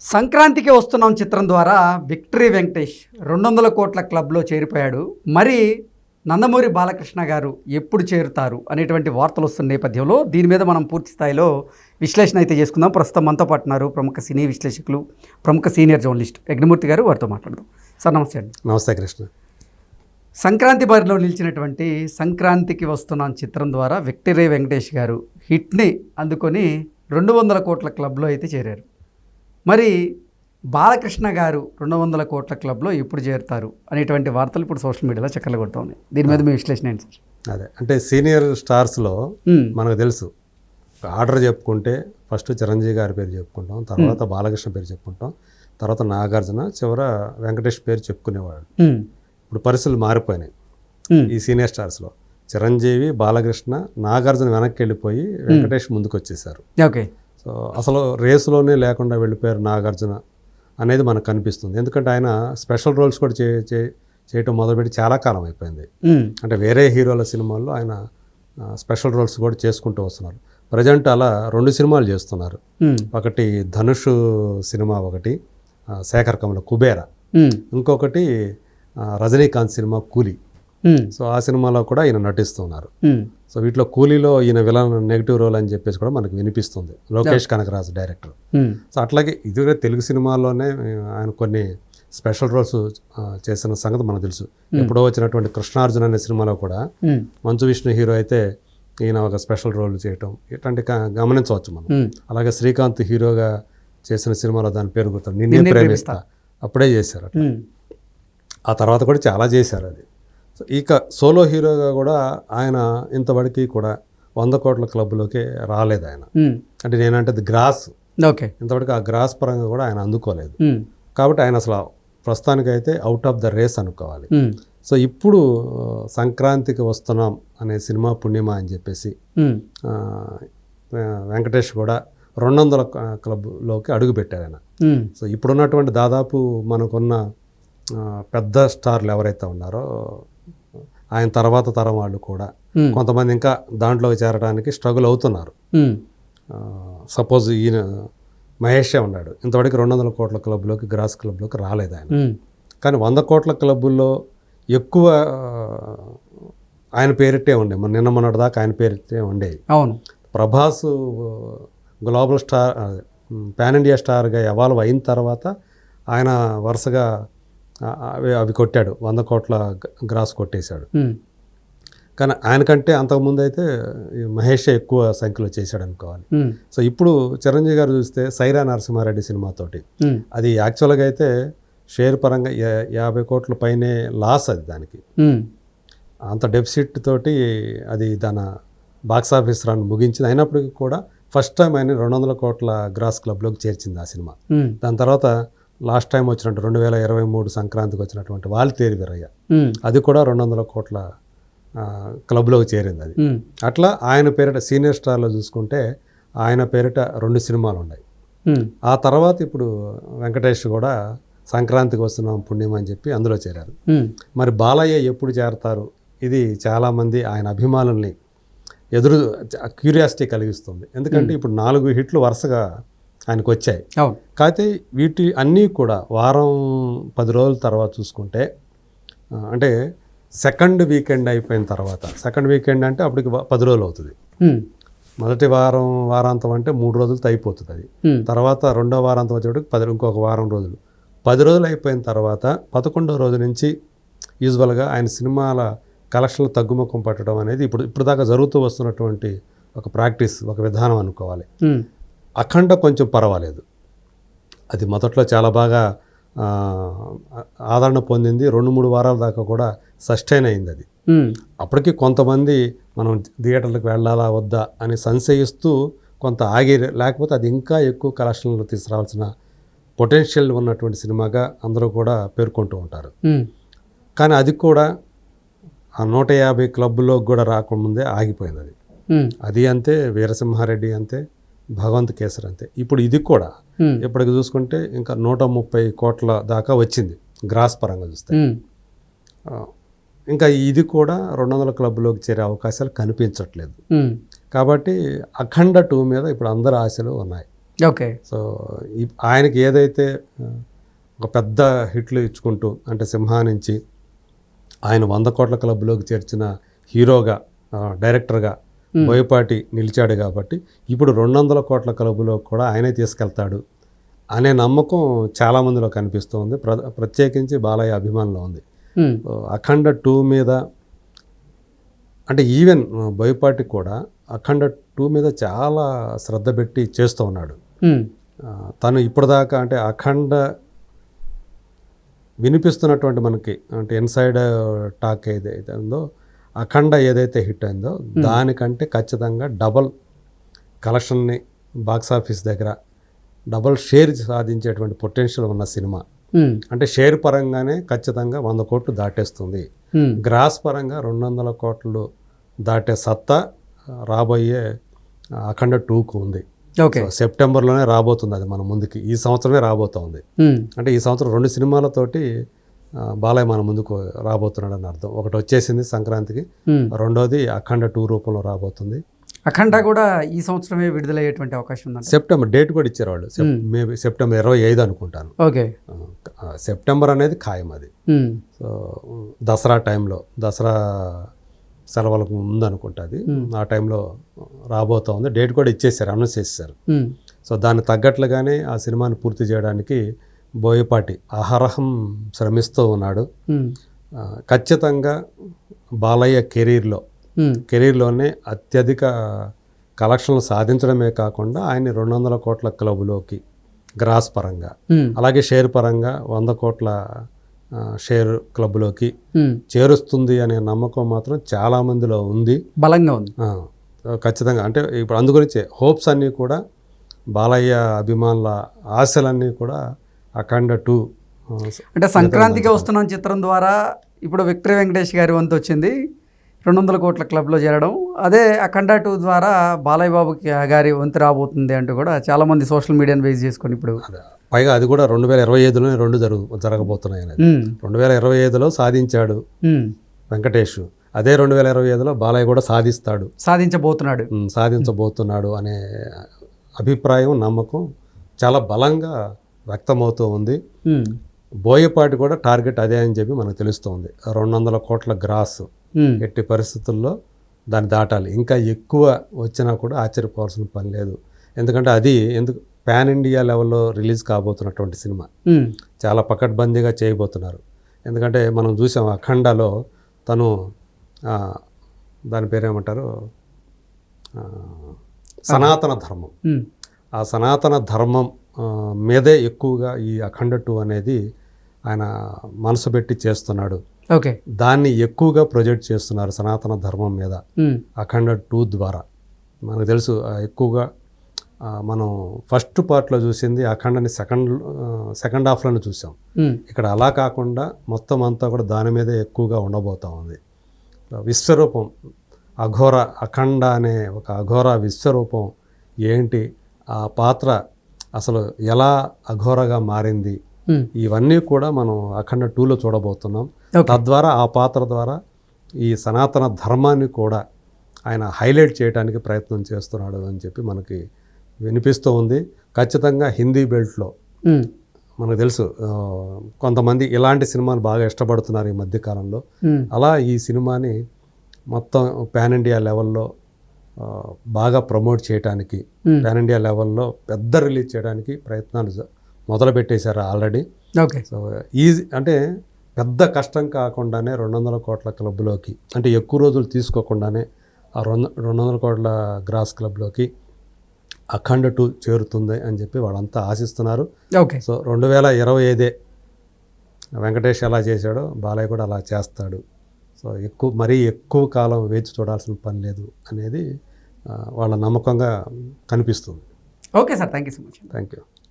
సంక్రాంతికి వస్తున్నాం చిత్రం ద్వారా విక్టరీ వెంకటేష్ 200 కోట్ల క్లబ్లో చేరిపోయాడు. మరి నందమూరి బాలకృష్ణ గారు ఎప్పుడు చేరుతారు అనేటువంటి వార్తలు వస్తున్న నేపథ్యంలో దీని మీద మనం పూర్తి స్థాయిలో విశ్లేషణ అయితే చేసుకుందాం. ప్రస్తుతం మనతో పాటు ఉన్నారు ప్రముఖ సినీ విశ్లేషకులు, ప్రముఖ సీనియర్ జర్నలిస్ట్ యజ్ఞమూర్తి గారు. వారితో మాట్లాడదాం. సార్ నమస్తే అండి. నమస్తే కృష్ణ. సంక్రాంతి బరిలో నిలిచినటువంటి సంక్రాంతికి వస్తున్నాం చిత్రం ద్వారా విక్టరీ వెంకటేష్ గారు హిట్ని అందుకొని 200 కోట్ల క్లబ్లో అయితే చేరారు. మరి బాలకృష్ణ గారు 200 కోట్ల క్లబ్లో ఎప్పుడు చేరుతారు అనేటువంటి వార్తలు ఇప్పుడు సోషల్ మీడియాలో చక్కర్లు కొడుతూ ఉన్నాయి. దీని మీద మీ విశ్లేషణ ఏంటి సార్? అదే అంటే సీనియర్ స్టార్స్లో మనకు తెలుసు, ఆర్డర్ చెప్పుకుంటే ఫస్ట్ చిరంజీవి గారి పేరు చెప్పుకుంటాం, తర్వాత బాలకృష్ణ పేరు చెప్పుకుంటాం, తర్వాత నాగార్జున, చివర వెంకటేష్ పేరు చెప్పుకునేవాడు. ఇప్పుడు పరిస్థితులు మారిపోయినాయి. ఈ సీనియర్ స్టార్స్లో చిరంజీవి, బాలకృష్ణ, నాగార్జున వెనక్కి వెళ్ళిపోయి వెంకటేష్ ముందుకు వచ్చేసారు. ఓకే. సో అసలు రేసులోనే లేకుండా వెళ్ళిపోయారు నాగార్జున అనేది మనకు కనిపిస్తుంది. ఎందుకంటే ఆయన స్పెషల్ రోల్స్ కూడా చేయటం మొదలుపెట్టి చాలా కాలం అయిపోయింది. అంటే వేరే హీరోల సినిమాల్లో ఆయన స్పెషల్ రోల్స్ కూడా చేసుకుంటూ వస్తున్నారు. ప్రజెంట్ అలా 2 సినిమాలు చేస్తున్నారు. ఒకటి ధనుష్ సినిమా, ఒకటి శేఖర్ కమల కుబేర, ఇంకొకటి రజనీకాంత్ సినిమా కూలీ. సో ఆ సినిమాలో కూడా ఈయన నటిస్తున్నారు. సో వీటిలో కూలీలో ఈయన విలన్ నెగిటివ్ రోల్ అని చెప్పేసి కూడా మనకు వినిపిస్తుంది. లోకేష్ కనకరాజు డైరెక్టర్. సో అట్లాగే ఇది తెలుగు సినిమాల్లోనే ఆయన కొన్ని స్పెషల్ రోల్స్ చేసిన సంగతి మనకు తెలుసు. ఎప్పుడో వచ్చినటువంటి కృష్ణార్జున అనే సినిమాలో కూడా మంచు విష్ణు హీరో అయితే ఈయన ఒక స్పెషల్ రోల్ చేయటం ఇట్లాంటి గమనించవచ్చు మనం. అలాగే శ్రీకాంత్ హీరోగా చేసిన సినిమాలో దాని పేరు గుర్తు నిన్నే ప్రేమిస్తా, అప్పుడే చేశారు. ఆ తర్వాత కూడా చాలా చేశారు. అది ఇక సోలో హీరోగా కూడా ఆయన ఇంతవరకు కూడా 100 కోట్ల క్లబ్లోకి రాలేదు ఆయన. అంటే నేనంటే అది గ్రాస్. ఓకే. ఇంతవరకు ఆ గ్రాస్ పరంగా కూడా ఆయన అందుకోలేదు. కాబట్టి ఆయన అసలు ప్రస్తుతానికైతే అవుట్ ఆఫ్ ద రేస్ అనుకోవాలి. సో ఇప్పుడు సంక్రాంతికి వస్తున్నాం అనే సినిమా పుణ్యమా అని చెప్పేసి వెంకటేష్ కూడా 200 క్లబ్లోకి అడుగు పెట్టారు ఆయన. సో ఇప్పుడున్నటువంటి దాదాపు మనకున్న పెద్ద స్టార్లు ఎవరైతే ఉన్నారో ఆయన తర్వాత తరం వాళ్ళు కూడా కొంతమంది ఇంకా దాంట్లోకి చేరడానికి స్ట్రగుల్ అవుతున్నారు. సపోజ్ ఈయన మహేషే ఉన్నాడు, ఇంతవరకు 200 కోట్ల క్లబ్లోకి, గ్రాస్ క్లబ్లోకి రాలేదు ఆయన. కానీ 100 కోట్ల క్లబ్బుల్లో ఎక్కువ ఆయన పేరిట్టే ఉండే, నిన్న మొన్నటి దాకా ఆయన పేరిట్టే ఉండేవి. అవును. Prabhas global star, pan India స్టార్గా ఎవాల్వ్ అయిన తర్వాత ఆయన వరుసగా అవి కొట్టాడు, 100 కోట్ల గ్రాస్ కొట్టేశాడు. కానీ ఆయనకంటే అంతకుముందు అయితే మహేషే ఎక్కువ సంఖ్యలో చేశాడు అనుకోవాలి. సో ఇప్పుడు చిరంజీవి గారు చూస్తే సైరా నరసింహారెడ్డి సినిమాతోటి అది యాక్చువల్గా అయితే షేర్ పరంగా 50 కోట్ల పైనే లాస్. అది దానికి అంత డెఫిసిట్ తోటి అది దాని బాక్సాఫీస్ రన్ ముగించింది. అయినప్పటికీ కూడా ఫస్ట్ టైం ఆయన 200 కోట్ల గ్రాస్ క్లబ్లోకి చేర్చింది ఆ సినిమా. దాని తర్వాత లాస్ట్ టైం వచ్చినట్టు 2023 సంక్రాంతికి వచ్చినటువంటి వాళ్ళు తేరి వీరయ్య, అది కూడా 200 కోట్ల క్లబ్లోకి చేరింది. అది అట్లా ఆయన పేరిట సీనియర్ స్టార్లో చూసుకుంటే ఆయన పేరిట 2 సినిమాలు ఉన్నాయి. ఆ తర్వాత ఇప్పుడు వెంకటేష్ కూడా సంక్రాంతికి వస్తున్నాం పుణ్యం అని చెప్పి అందులో చేరారు. మరి బాలయ్య ఎప్పుడు చేరతారు? ఇది చాలామంది ఆయన అభిమానుల్ని క్యూరియాసిటీ కలిగిస్తుంది. ఎందుకంటే ఇప్పుడు 4 హిట్లు వరుసగా ఆయనకు వచ్చాయి. కాకపోతే వీటి అన్నీ కూడా వారం 10 రోజుల తర్వాత చూసుకుంటే, అంటే సెకండ్ వీకెండ్ అయిపోయిన తర్వాత, సెకండ్ వీకెండ్ అంటే అప్పటికి 10 రోజులు అవుతుంది. మొదటి వారాంతం అంటే 3 రోజులతో అయిపోతుంది. అది తర్వాత రెండో వారాంతం వచ్చేటప్పుడు ఇంకొక వారం రోజులు, 10 రోజులు అయిపోయిన తర్వాత 11వ రోజు నుంచి యూజువల్గా ఆయన సినిమాల కలెక్షన్లు తగ్గుముఖం పట్టడం అనేది ఇప్పుడు దాకా జరుగుతూ వస్తున్నటువంటి ఒక ప్రాక్టీస్, ఒక విధానం అనుకోవాలి. అఖండ కొంచెం పర్వాలేదు, అది మొదట్లో చాలా బాగా ఆదరణ పొందింది. 2-3 వారాల దాకా కూడా సస్టైన్ అయింది. అది అప్పటికి కొంతమంది మనం థియేటర్లకు వెళ్ళాలా వద్దా అని సంశయిస్తూ కొంత ఆగి, లేకపోతే అది ఇంకా ఎక్కువ కలెక్షన్లు తీసుకురావాల్సిన పొటెన్షియల్ ఉన్నటువంటి సినిమాగా అందరూ కూడా పేర్కొంటూ ఉంటారు. కానీ అది కూడా ఆ 150 క్లబ్లో కూడా రాకముందే ఆగిపోయింది. అది అంతే, వీరసింహారెడ్డి అంతే, భగవంత్ కేసరి అంతే. ఇప్పుడు ఇది కూడా ఇప్పటికి చూసుకుంటే ఇంకా 130 కోట్ల దాకా వచ్చింది గ్రాస్ పరంగా చూస్తే. ఇంకా ఇది కూడా 200 క్లబ్లోకి చేరే అవకాశాలు కనిపించట్లేదు. కాబట్టి అఖండ 2 మీద ఇప్పుడు అందరి ఆశలు ఉన్నాయి. ఓకే. సో ఆయనకి ఏదైతే ఒక పెద్ద హిట్లు ఇచ్చుకుంటూ అంటే సింహా నుంచి ఆయన 100 కోట్ల క్లబ్లోకి చేర్చిన హీరోగా డైరెక్టర్గా బోయపాటి నిలిచాడు కాబట్టి ఇప్పుడు 200 కోట్ల క్లబ్లో కూడా ఆయనే తీసుకెళ్తాడు అనే నమ్మకం చాలామందిలో కనిపిస్తుంది. ప్రత్యేకించి బాలయ్య అభిమానులు ఉంది. అఖండ 2 మీద అంటే ఈవెన్ బోయపాటి కూడా అఖండ 2 మీద చాలా శ్రద్ధ పెట్టి చేస్తూ ఉన్నాడు. తను ఇప్పటిదాకా అంటే అఖండ వినిపిస్తున్నటువంటి మనకి అంటే ఇన్సైడ్ టాక్ ఏదైతే ఉందో అఖండ ఏదైతే హిట్ అయిందో దానికంటే ఖచ్చితంగా డబల్ కలెక్షన్ని బాక్సాఫీస్ దగ్గర డబల్ షేర్ సాధించేటువంటి పొటెన్షియల్ ఉన్న సినిమా. అంటే షేర్ పరంగానే ఖచ్చితంగా 100 కోట్లు దాటేస్తుంది. గ్రాస్ పరంగా 200 కోట్లు దాటే సత్తా రాబోయే అఖండ 2కు ఉంది. ఓకే. సెప్టెంబర్లోనే రాబోతుంది అది మన ముందుకి. ఈ సంవత్సరమే రాబోతుంది. అంటే ఈ సంవత్సరం 2 సినిమాలతోటి బాలయ్య మన ముందుకు రాబోతున్నాడు అని అర్థం. ఒకటి వచ్చేసింది సంక్రాంతికి, రెండోది అఖండ 2 రూపంలో రాబోతుంది. అఖండ కూడా ఈ సంవత్సరమే విడుదలయ్యేటువంటి అవకాశం ఉంది. సెప్టెంబర్ డేట్ కూడా ఇచ్చారు వాళ్ళు. మేబీ సెప్టెంబర్ 25 అనుకుంటాను. ఓకే. సెప్టెంబర్ అనేది ఖాయం అది. సో దసరా టైంలో, దసరా సెలవులకు ముందు అనుకుంటా అది. ఆ టైంలో రాబోతా ఉంది. డేట్ కూడా ఇచ్చేసారు, అనౌన్స్ చేసేసారు. సో దాన్ని తగ్గట్లుగానే ఆ సినిమాని పూర్తి చేయడానికి బోయపాటి అహరహం శ్రమిస్తూ ఉన్నాడు. ఖచ్చితంగా బాలయ్య కెరీర్లోనే అత్యధిక కలెక్షన్లు సాధించడమే కాకుండా ఆయన 200 కోట్ల క్లబ్లోకి గ్రాస్ పరంగా, అలాగే షేర్ పరంగా 100 కోట్ల షేర్ క్లబ్లోకి చేరుస్తుంది అనే నమ్మకం మాత్రం చాలా మందిలో ఉంది, బలంగా ఉంది. ఖచ్చితంగా అంటే ఇప్పుడు అందుగురించే హోప్స్ అన్నీ కూడా బాలయ్య అభిమానుల ఆశలన్నీ కూడా అఖండ 2 అంటే సంక్రాంతికి వస్తున్న చిత్రం ద్వారా ఇప్పుడు విక్టరీ వెంకటేష్ గారి వంతు వచ్చింది 200 కోట్ల క్లబ్లో చేరడం. అదే అఖండ 2 ద్వారా బాలయ్య బాబు గారి వంతు రాబోతుంది అంటూ కూడా చాలామంది సోషల్ మీడియాని బేస్ చేసుకొని ఇప్పుడు పైగా అది కూడా 2025లోనే 2 జరగబోతున్నాయి అనేది. 2025లో సాధించాడు వెంకటేష్, అదే 2025లో బాలయ్య కూడా సాధించబోతున్నాడు అనే అభిప్రాయం, నమ్మకం చాలా బలంగా వ్యక్తమవుతూ ఉంది. బోయపాటి కూడా టార్గెట్ అదే అని చెప్పి మనకు తెలుస్తుంది. 200 కోట్ల గ్రాస్ ఎట్టి పరిస్థితుల్లో దాన్ని దాటాలి. ఇంకా ఎక్కువ వచ్చినా కూడా ఆశ్చర్యపోవాల్సిన పని లేదు. ఎందుకంటే అది పాన్ ఇండియా లెవెల్లో రిలీజ్ కాబోతున్నటువంటి సినిమా. చాలా పకడ్బందీగా చేయబోతున్నారు. ఎందుకంటే మనం చూసాం అఖండలో తను దాని పేరేమంటారు సనాతన ధర్మం, ఆ సనాతన ధర్మం మీదే ఎక్కువగా ఈ అఖండ 2 అనేది ఆయన మనసు పెట్టి చేస్తున్నాడు. ఓకే. దాన్ని ఎక్కువగా ప్రొజెక్ట్ చేస్తున్నారు సనాతన ధర్మం మీద అఖండ 2 ద్వారా. మనకు తెలుసు ఎక్కువగా మనం ఫస్ట్ పార్ట్లో చూసింది అఖండని సెకండ్ హాఫ్లోనే చూసాం. ఇక్కడ అలా కాకుండా మొత్తం అంతా కూడా దాని మీదే ఎక్కువగా ఉండబోతా ఉంది. విశ్వరూపం అఘోర, అఖండ అనే ఒక అఘోర విశ్వరూపం ఏంటి, ఆ పాత్ర అసలు ఎలా అఘోరగా మారింది, ఇవన్నీ కూడా మనం అఖండ 2లో చూడబోతున్నాం. తద్వారా ఆ పాత్ర ద్వారా ఈ సనాతన ధర్మాన్ని కూడా ఆయన హైలైట్ చేయడానికి ప్రయత్నం చేస్తున్నాడు అని చెప్పి మనకి వినిపిస్తూ ఉంది. ఖచ్చితంగా హిందీ బెల్ట్లో మనకు తెలుసు కొంతమంది ఇలాంటి సినిమాలు బాగా ఇష్టపడుతున్నారు ఈ మధ్యకాలంలో. అలా ఈ సినిమాని మొత్తం పాన్ ఇండియా లెవెల్లో బాగా ప్రమోట్ చేయడానికి, పాన్ ఇండియా లెవెల్లో పెద్ద రిలీజ్ చేయడానికి ప్రయత్నాలు మొదలు పెట్టేశారు ఆల్రెడీ. ఓకే. సో ఈజీ అంటే పెద్ద కష్టం కాకుండానే 200 కోట్ల క్లబ్లోకి, అంటే ఎక్కువ రోజులు తీసుకోకుండానే ఆ 200 కోట్ల గ్రాస్ క్లబ్లోకి అఖండ 2 చేరుతుంది అని చెప్పి వాళ్ళంతా ఆశిస్తున్నారు. ఓకే. సో 2025 వెంకటేష్ ఎలా చేశాడో బాలయ్య కూడా అలా చేస్తాడు. సో మరీ ఎక్కువ కాలం వేచి చూడాల్సిన పని లేదు అనేది వాళ్ళ నమ్మకంగా కనిపిస్తుంది. Okay sir, thank you so much. Thank you.